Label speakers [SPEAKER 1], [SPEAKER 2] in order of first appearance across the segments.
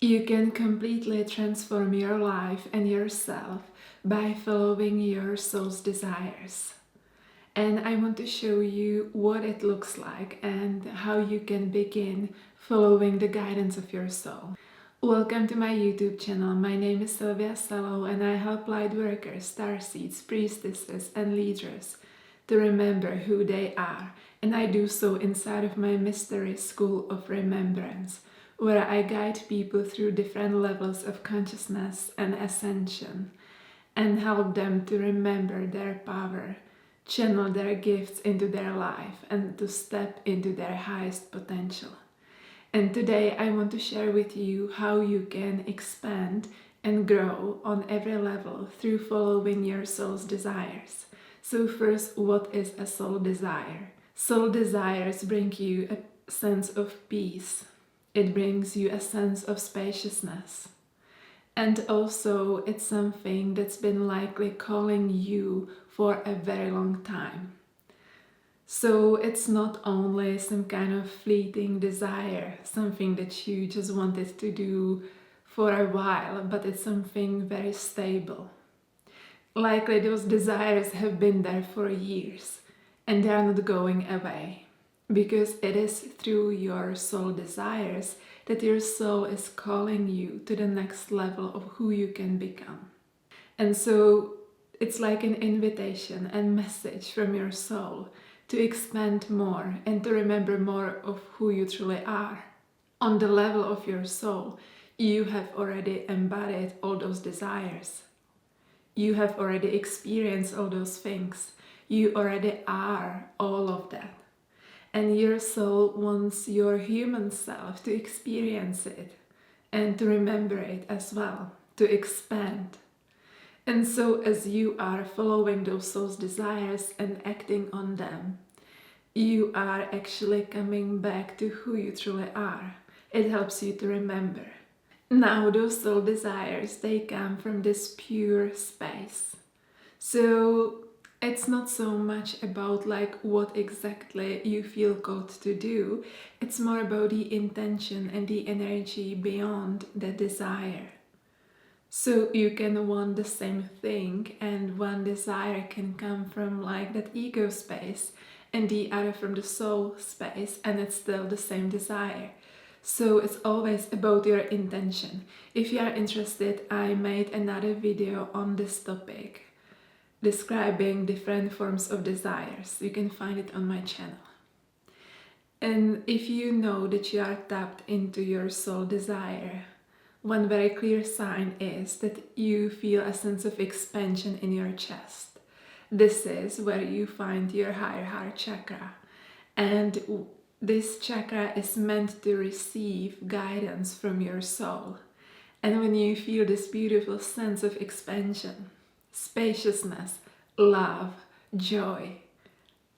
[SPEAKER 1] You can completely transform your life and yourself by following your soul's desires. And I want to show you what it looks like and how you can begin following the guidance of your soul. Welcome to my YouTube channel. My name is Sylvia Salo and I help light workers, starseeds, priestesses and leaders to remember who they are. And I do so inside of my mystery school of remembrance, where I guide people through different levels of consciousness and ascension and help them to remember their power, channel their gifts into their life, and to step into their highest potential. And today I want to share with you how you can expand and grow on every level through following your soul's desires. So first, what is a soul desire? Soul desires bring you a sense of peace. It brings you a sense of spaciousness. And also, it's something that's been likely calling you for a very long time. So it's not only some kind of fleeting desire, something that you just wanted to do for a while, but it's something very stable. Likely those desires have been there for years and they are not going away, because it is through your soul desires that your soul is calling you to the next level of who you can become. And so it's like an invitation and message from your soul to expand more and to remember more of who you truly are. On the level of your soul, you have already embodied all those desires. You have already experienced all those things. You already are all of that. And your soul wants your human self to experience it and to remember it as well, to expand. And so as you are following those soul's desires and acting on them, you are actually coming back to who you truly are. It helps you to remember. Now those soul desires, they come from this pure space. So it's not so much about like what exactly you feel called to do. It's more about the intention and the energy beyond the desire. So you can want the same thing, and one desire can come from like that ego space and the other from the soul space, and it's still the same desire. So it's always about your intention. If you are interested, I made another video on this topic describing different forms of desires. You can find it on my channel. And if you know that you are tapped into your soul desire, one very clear sign is that you feel a sense of expansion in your chest. This is where you find your higher heart chakra. And this chakra is meant to receive guidance from your soul. And when you feel this beautiful sense of expansion, spaciousness, love, joy,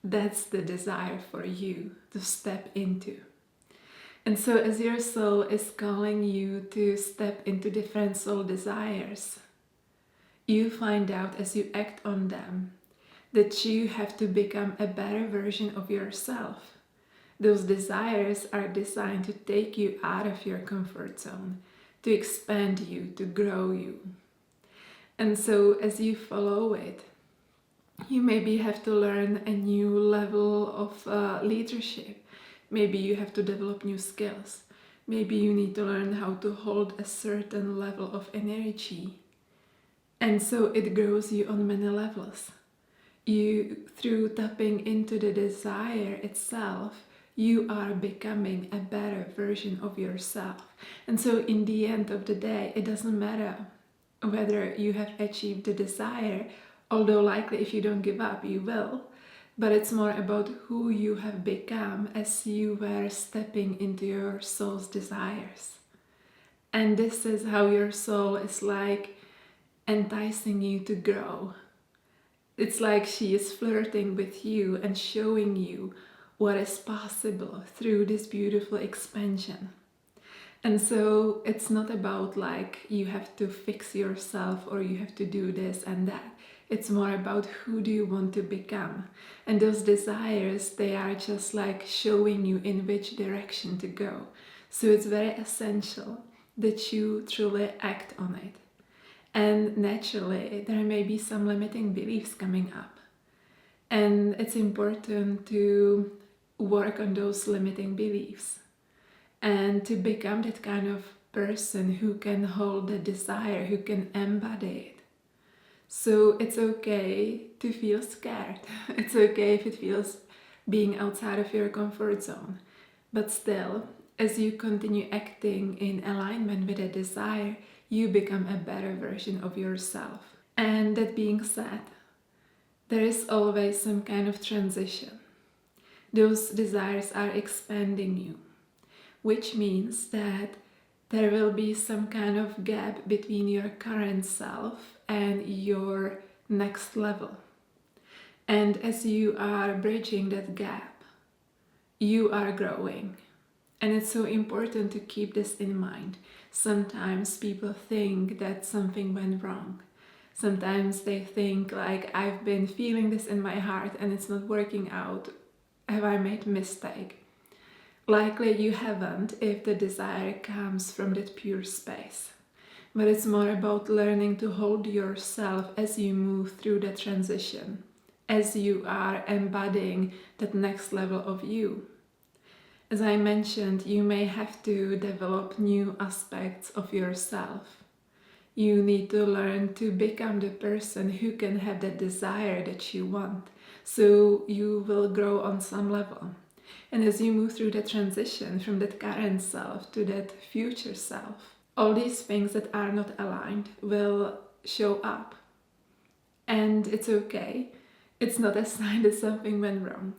[SPEAKER 1] that's the desire for you to step into. And so as your soul is calling you to step into different soul desires, you find out as you act on them that you have to become a better version of yourself. Those desires are designed to take you out of your comfort zone, to expand you, to grow you. And so as you follow it, you maybe have to learn a new level of leadership. Maybe you have to develop new skills. Maybe you need to learn how to hold a certain level of energy. And so it grows you on many levels. Through tapping into the desire itself, you are becoming a better version of yourself. And so in the end of the day, it doesn't matter whether you have achieved the desire, although likely if you don't give up, you will. But it's more about who you have become as you were stepping into your soul's desires. And this is how your soul is like enticing you to grow. It's like she is flirting with you and showing you what is possible through this beautiful expansion. And so it's not about like you have to fix yourself or you have to do this and that. It's more about who do you want to become. And those desires, they are just like showing you in which direction to go. So it's very essential that you truly act on it. And naturally, there may be some limiting beliefs coming up. And it's important to work on those limiting beliefs and to become that kind of person who can hold the desire, who can embody it. So it's okay to feel scared. It's okay if it feels being outside of your comfort zone. But still, as you continue acting in alignment with a desire, you become a better version of yourself. And that being said, there is always some kind of transition. Those desires are expanding you, which means that there will be some kind of gap between your current self and your next level. And as you are bridging that gap, you are growing. And it's so important to keep this in mind. Sometimes people think that something went wrong. Sometimes they think like, I've been feeling this in my heart and it's not working out. Have I made a mistake? Likely you haven't if the desire comes from that pure space. But it's more about learning to hold yourself as you move through that transition, as you are embodying that next level of you. As I mentioned, you may have to develop new aspects of yourself. You need to learn to become the person who can have that desire that you want. So you will grow on some level. And as you move through the transition from that current self to that future self, all these things that are not aligned will show up. And it's okay. It's not a sign that something went wrong.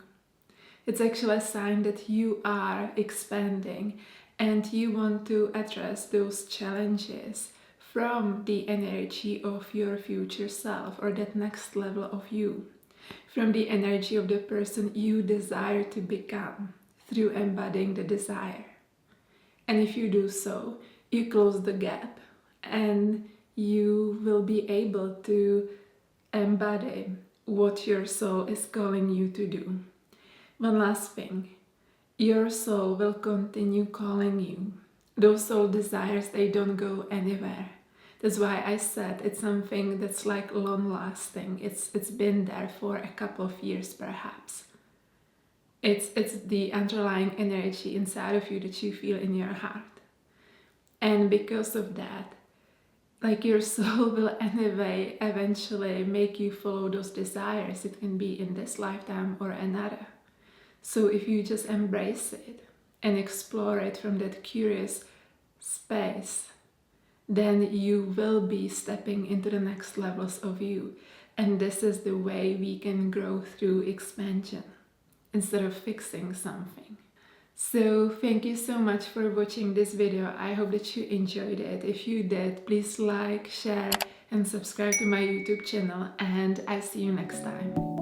[SPEAKER 1] It's actually a sign that you are expanding and you want to address those challenges from the energy of your future self or that next level of you, from the energy of the person you desire to become through embodying the desire. And if you do so, you close the gap and you will be able to embody what your soul is calling you to do. One last thing, your soul will continue calling you. Those soul desires, they don't go anywhere. That's why I said it's something that's like long-lasting. It's been there for a couple of years perhaps. It's the underlying energy inside of you that you feel in your heart. And because of that, like your soul will anyway eventually make you follow those desires. It can be in this lifetime or another. So if you just embrace it and explore it from that curious space, then you will be stepping into the next levels of you. And this is the way we can grow through expansion instead of fixing something. So thank you so much for watching this video. I hope that you enjoyed it. If you did, please like, share and subscribe to my YouTube channel, and I see you next time.